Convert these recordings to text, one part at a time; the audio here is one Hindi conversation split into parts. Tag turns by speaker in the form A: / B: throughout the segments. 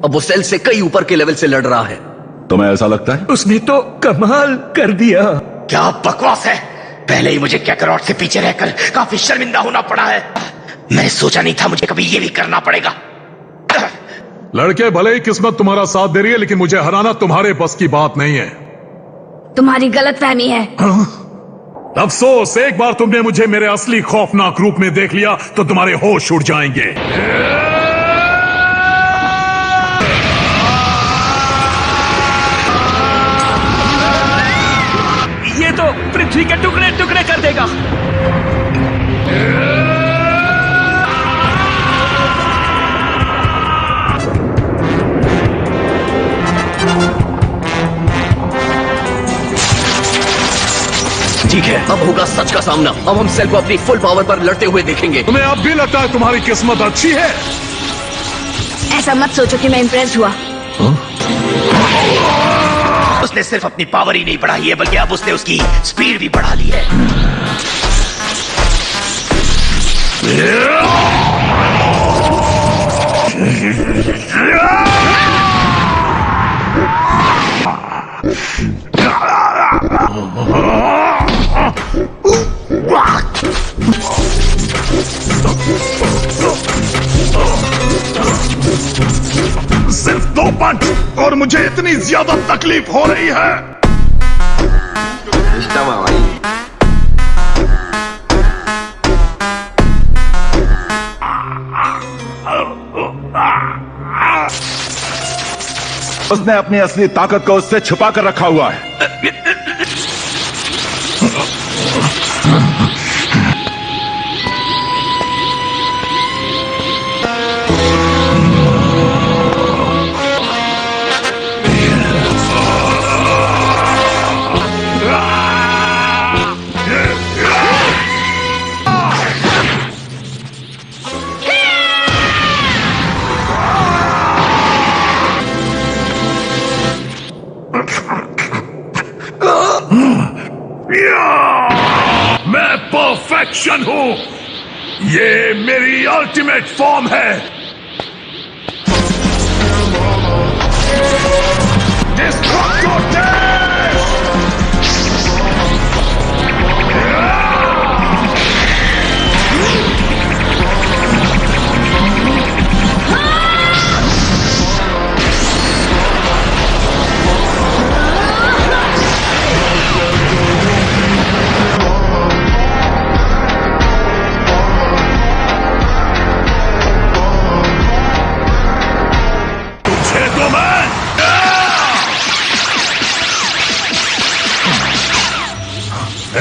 A: अब वो सेल से कई ऊपर के लेवल से लड़ रहा है।
B: तुम्हें ऐसा लगता है?
C: उसने तो कमाल कर दिया।
D: क्या बकवास है। पहले ही मुझे कैकरॉट से पीछे रहकर काफी शर्मिंदा होना पड़ा है। मैंने सोचा नहीं था मुझे कभी ये भी करना पड़ेगा।
E: लड़के, भले ही किस्मत तुम्हारा साथ दे रही है, लेकिन मुझे हराना तुम्हारे बस की बात नहीं है।
F: तुम्हारी गलतफहमी है।
E: अफसोस, एक बार तुमने मुझे मेरे असली खौफनाक रूप में देख लिया तो तुम्हारे होश उड़ जाएंगे।
C: ये तो पृथ्वी के टुकड़े टुकड़े कर देगा।
A: ठीक है, अब होगा सच का सामना। अब हम सेल को अपनी फुल पावर पर लड़ते हुए देखेंगे।
E: तुम्हें अब भी लगता है तुम्हारी किस्मत अच्छी है?
F: ऐसा मत सोचो कि मैं इम्प्रेस हुआ।
D: उसने सिर्फ अपनी पावर ही नहीं बढ़ाई है, बल्कि अब उसने उसकी स्पीड भी बढ़ा ली है।
E: सिर्फ 2 पंच और मुझे इतनी ज्यादा तकलीफ हो रही है।
B: उसने अपनी असली ताकत को उससे छुपा कर रखा हुआ है।
E: मैं परफेक्शन हूं। ये मेरी अल्टीमेट फॉर्म है।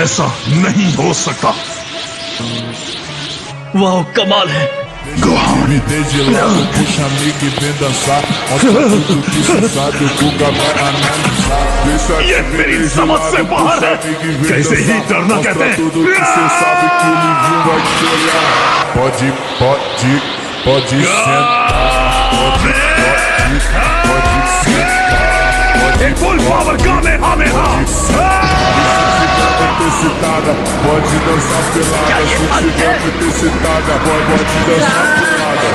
E: ऐसा नहीं हो सकता।
A: वाह, कमाल है।
G: Me desde logo, puxa amigo e vem dançar. Mostra tudo que você sabe, o Guga vai analisar. Deixa
E: ये मेरी समझ से बाहर है। कैसे ही डरना कहते हैं।
G: tudo que você sabe que o Livinho vai te olhar. Pode sentar. Pode sentar.
E: Full power का में हमें
G: Antecipada, pode dançar pelada. Se tiver antecitada, pode dançar pelada.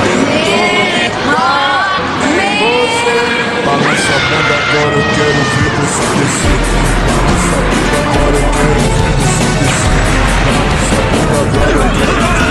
G: Balança a bunda agora, eu quero ver você descer. Balança a bunda agora, eu quero ver você descer. Balança a bunda agora, eu quero ver você descer.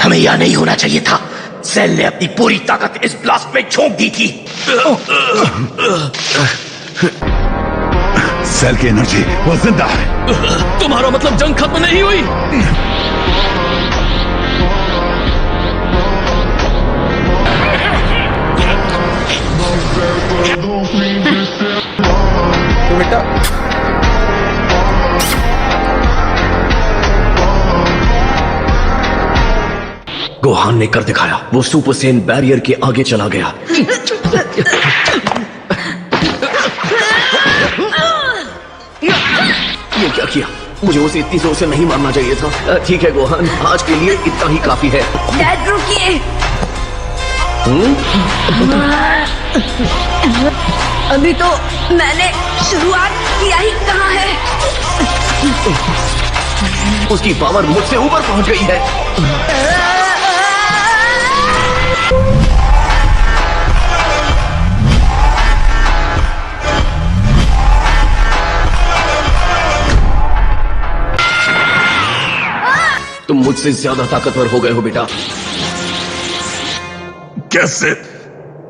D: हमें यह नहीं होना चाहिए था। सेल ने अपनी पूरी ताकत इस ब्लास्ट में झोंक दी थी।
B: सेल की एनर्जी वो जिंदा है।
A: तुम्हारा मतलब जंग खत्म नहीं हुई?
C: बेटा
A: गोहान ने कर दिखाया। वो सुपर सेन बैरियर के आगे चला गया। ये क्या किया? मुझे उसे इतनी जोर से नहीं मारना चाहिए था। ठीक है गोहान, आज के लिए इतना ही काफी है।
F: डैड रुकिए। अभी तो मैंने शुरुआत किया ही कहाँ है।
A: उसकी पावर मुझसे ऊपर पहुंच गई है। तुम मुझसे ज्यादा ताकतवर हो गए हो बेटा।
E: कैसे?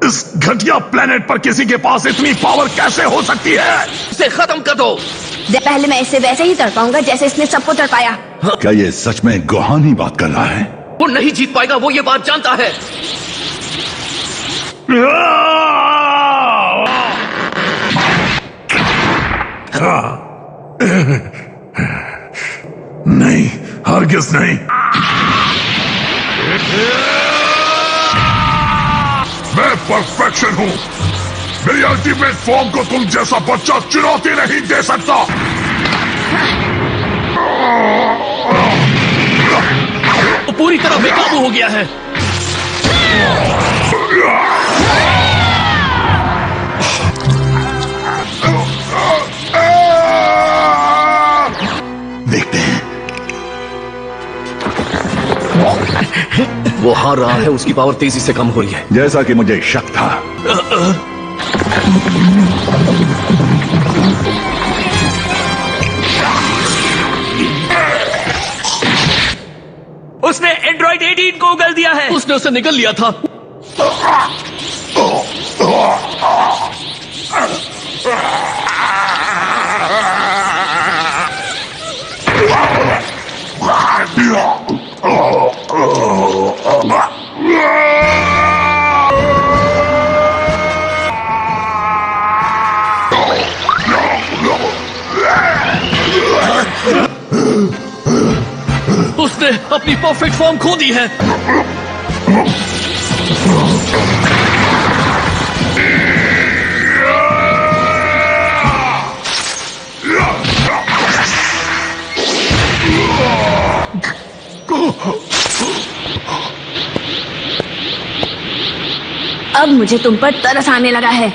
E: इस घटिया प्लेनेट पर किसी के पास इतनी पावर कैसे हो सकती है?
A: इसे खत्म कर दो।
F: पहले मैं इसे वैसे ही तड़पाऊंगा जैसे इसने सबको तड़पाया।
B: क्या ये सच में गोहान ही बात कर रहा है?
A: वो नहीं जीत पाएगा, वो ये बात जानता है।
E: नहीं, हरगिज नहीं। मैं परफेक्शन हूं। मेरी अल्टीमेट फॉर्म को तुम जैसा बच्चा चुनौती नहीं दे सकता।
A: वो पूरी तरह बेकाबू हो गया है।
B: देखते हैं।
A: वो हार रहा है, उसकी पावर तेजी से कम हो रही है।
B: जैसा कि मुझे शक था।
C: उसने एंड्रॉइड 18 को उगल दिया है।
A: उसने उसे निगल लिया था। उसने अपनी परफेक्ट फॉर्म खो दी है।
F: अब मुझे तुम पर तरस आने लगा है।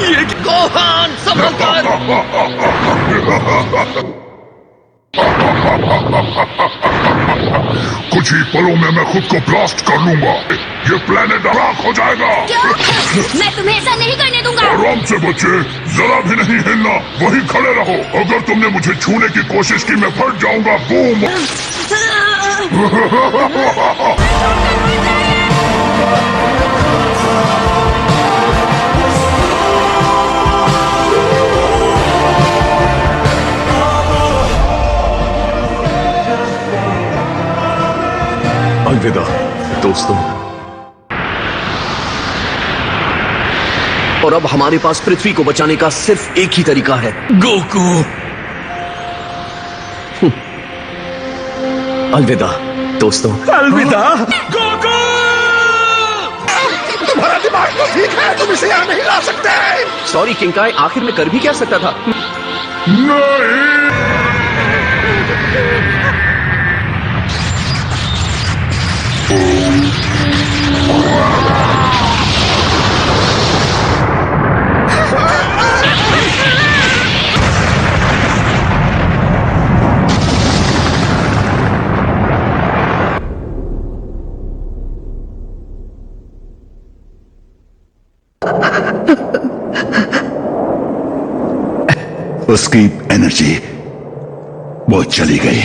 A: ये गोहान संभल कर।
E: कुछ ही पलों में मैं खुद को ब्लास्ट कर लूंगा। ये प्लेनेट राख हो जाएगा।
F: क्यों? मैं तुम्हें ऐसा नहीं करने दूंगा।
E: आराम से बच्चे, जरा भी नहीं हिलना, वहीं खड़े रहो। अगर तुमने मुझे छूने की कोशिश की मैं फट जाऊंगा। बूम।
A: अलविदा दोस्तों। और अब हमारे पास पृथ्वी को बचाने का सिर्फ एक ही तरीका है, गोकू। अलविदा दोस्तों।
C: अलविदा गोकू।
E: तुम्हारा दिमाग तो ठीक है, तुम इसे यहाँ नहीं ला सकते।
A: सॉरी किंकाई, आखिर में कर भी क्या सकता था।
E: नहीं।
B: उसकी एनर्जी वो चली गई।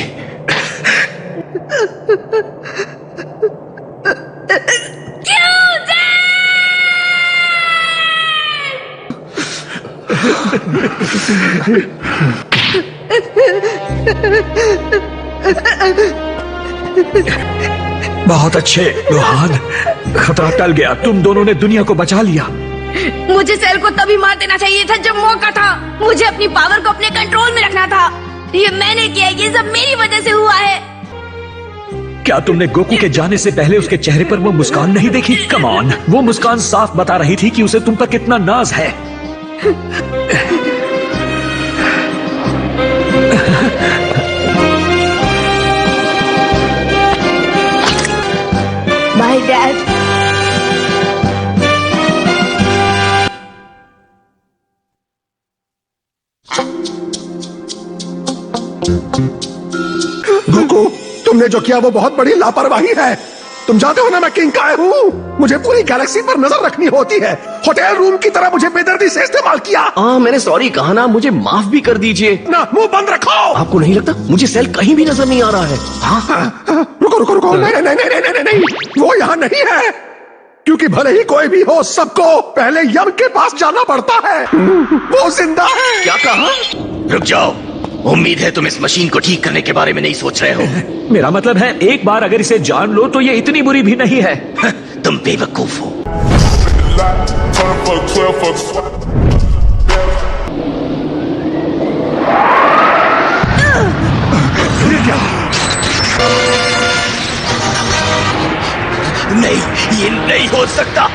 C: बहुत अच्छे गोहान। खतरा टल गया, तुम दोनों ने दुनिया को बचा लिया।
F: मुझे सेल को तभी मार देना चाहिए था जब मौका था। मुझे अपनी पावर को अपने कंट्रोल में रखना था। ये मैंने किया, ये सब मेरी वजह से हुआ है।
C: क्या तुमने गोकू के जाने से पहले उसके चेहरे पर वो मुस्कान नहीं देखी? कम ऑन, वो मुस्कान साफ बता रही थी कि उसे तुम पर कितना नाज है।
F: Bye dad.
H: गोकू, तुमने जो किया वो बहुत बड़ी लापरवाही है। तुम जानते हो ना मैं किंग काय हूँ। मुझे पूरी गैलेक्सी पर नजर रखनी होती है। होटल रूम की तरह मुझे बेदर्दी से इस्तेमाल किया।
A: हाँ, मैंने सॉरी कहा ना, मुझे माफ भी कर दीजिए
H: ना, मुंह बंद रखो।
A: आपको नहीं लगता मुझे सेल कहीं भी नजर नहीं आ रहा है?
H: रुको रुको रुको, नहीं नहीं नहीं नहीं नहीं नहीं, वो यहाँ नहीं है। क्योंकि भले ही कोई भी हो, सबको पहले यम के पास जाना पड़ता है। वो जिंदा है।
A: क्या कहा?
D: रुक जाओ। उम्मीद है तुम इस मशीन को ठीक करने के बारे में नहीं सोच रहे हो।
C: मेरा मतलब है, एक बार अगर इसे जान लो तो ये इतनी बुरी भी नहीं है।
D: तुम बेवकूफ हो।
G: Turn fuck 12 fuck swap.
D: नहीं, ये नहीं हो सकता।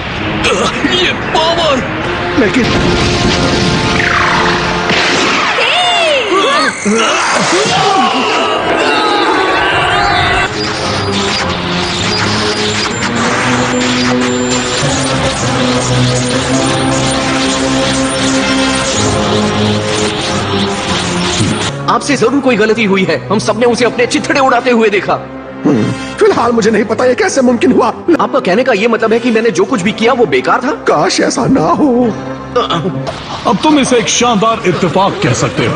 A: ये पावर!
H: लेकिन
A: आपसे जरूर कोई गलती हुई है। हम सबने उसे अपने चिथड़े उड़ाते हुए देखा।
H: फिलहाल मुझे नहीं पता ये कैसे मुमकिन हुआ।
A: आपका कहने का ये मतलब है कि मैंने जो कुछ भी किया वो बेकार था?
H: काश ऐसा ना हो।
E: अब तुम इसे एक शानदार इत्तेफाक कह सकते हो।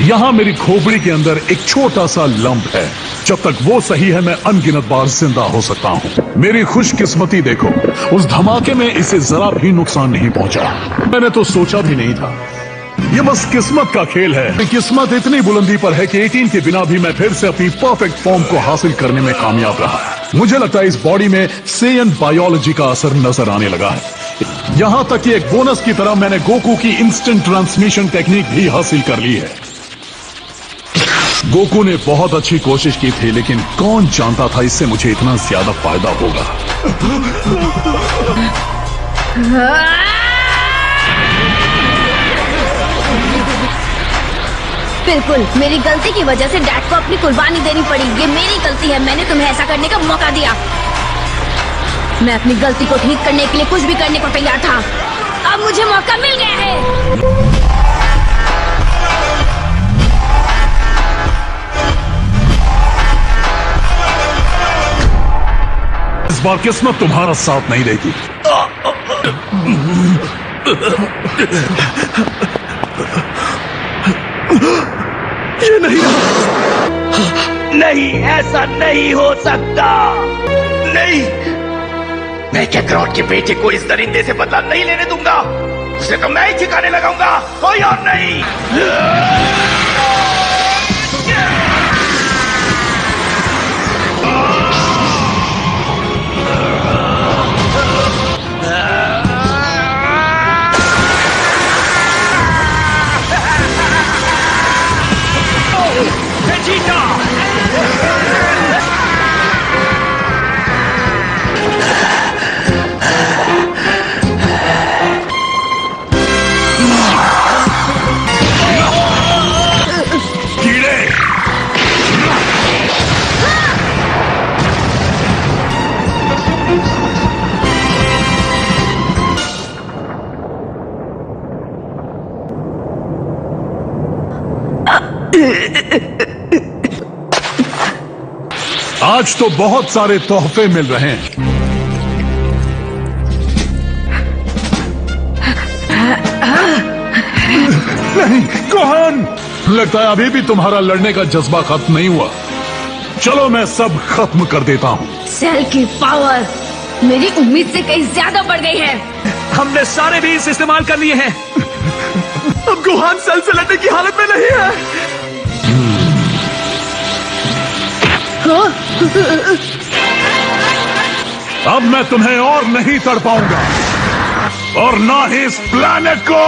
E: यहाँ मेरी खोपड़ी के अंदर एक छोटा सा लंप है। जब तक वो सही है, मैं अनगिनत बार जिंदा हो सकता हूँ। मेरी खुशकिस्मती देखो, उस धमाके में इसे जरा भी नुकसान नहीं पहुंचा। मैंने तो सोचा भी नहीं था। ये बस किस्मत का खेल है। किस्मत इतनी बुलंदी पर है कि 18 के बिना भी मैं फिर से अपनी परफेक्ट फॉर्म को हासिल करने में कामयाब रहा। मुझे लगता है इस बॉडी में सेयन बायोलॉजी का असर नजर आने लगा है। यहां तक कि एक बोनस की तरह मैंने गोकू की इंस्टेंट ट्रांसमिशन टेक्निक भी हासिल कर ली है। गोकू ने बहुत अच्छी कोशिश की थी, लेकिन कौन जानता था इससे मुझे इतना ज्यादा फायदा होगा।
F: बिल्कुल मेरी गलती की वजह से डैड को अपनी कुर्बानी देनी पड़ी। ये मेरी गलती है। मैंने तुम्हें ऐसा करने का मौका दिया। मैं अपनी गलती को ठीक करने के लिए कुछ भी करने को तैयार था। अब मुझे मौका मिल गया है।
E: इस बार किस्मत तुम्हारा साथ नहीं देगी।
D: ये नहीं, ऐसा नहीं हो सकता। नहीं, मैं कैकरॉट के बेटे को इस दरिंदे से बदला नहीं लेने दूंगा। उसे तो मैं ही ठिकाने लगाऊंगा, कोई और नहीं।
E: आज तो बहुत सारे तोहफे मिल रहे हैं। नहीं गोहान, लगता है अभी भी तुम्हारा लड़ने का जज्बा खत्म नहीं हुआ। चलो मैं सब खत्म कर देता हूँ।
F: सेल की पावर मेरी उम्मीद से कहीं ज्यादा बढ़ गई है।
C: हमने सारे भी इस इस्तेमाल कर लिए हैं।
A: अब गोहान सेल से लड़ने की हालत में नहीं है।
E: अब मैं तुम्हें और नहीं तड़पाऊंगा, और ना ही इस प्लैनेट को।